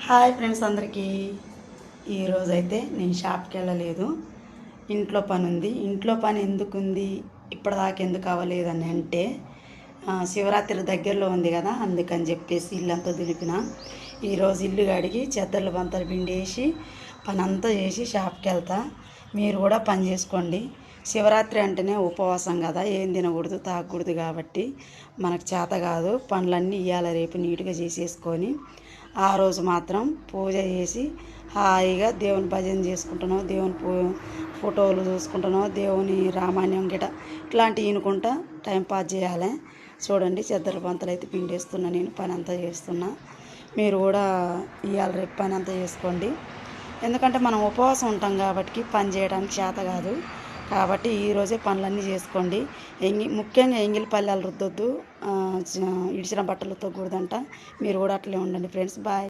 Hi friends అందరికీ. ఈరోజైతే నేను షాప్కి వెళ్ళలేదు, ఇంట్లో పని ఉంది. ఇంట్లో పని ఎందుకుంది, ఇప్పటిదాకా ఎందుకు అవ్వలేదని అంటే శివరాత్రి దగ్గరలో ఉంది కదా, అందుకని చెప్పేసి ఇల్లంతా దులిపిన. ఈరోజు ఇల్లు కడిగి చెద్దర్లు బంతలు పిండేసి పని అంతా చేసి షాప్కి వెళ్తా. మీరు కూడా పని చేసుకోండి. శివరాత్రి అంటేనే ఉపవాసం కదా, ఏం తినకూడదు తాగకూడదు కాబట్టి మనకు చేత కాదు. పనులన్నీ ఇవాళ రేపు నీట్గా చేసేసుకొని ఆ రోజు మాత్రం పూజ చేసి హాయిగా దేవుని భజన చేసుకుంటున్నాం, దేవుని ఫోటోలు చూసుకుంటున్నాం, దేవుని రామాయణం గిట ఇట్లాంటివి వినుకుంటా టైంపాస్ చేయాలి. చూడండి, చెద్దరు బంతలు అయితే పిండేస్తున్నా, నేను పని అంతా చేస్తున్నా. మీరు కూడా ఇవాళ రేపు పని అంతా చేసుకోండి. ఎందుకంటే మనం ఉపవాసం ఉంటాం కాబట్టి పని చేయడానికి చేత కాదు. కాబట్టి ఈరోజే పనులన్నీ చేసుకోండి. ముఖ్యంగా ఎంగిలి పల్లెలు రుద్దొద్దు, ఇడిచిన బట్టలు తొక్కకూడదంట. మీరు కూడా అట్లే ఉండండి ఫ్రెండ్స్. బాయ్.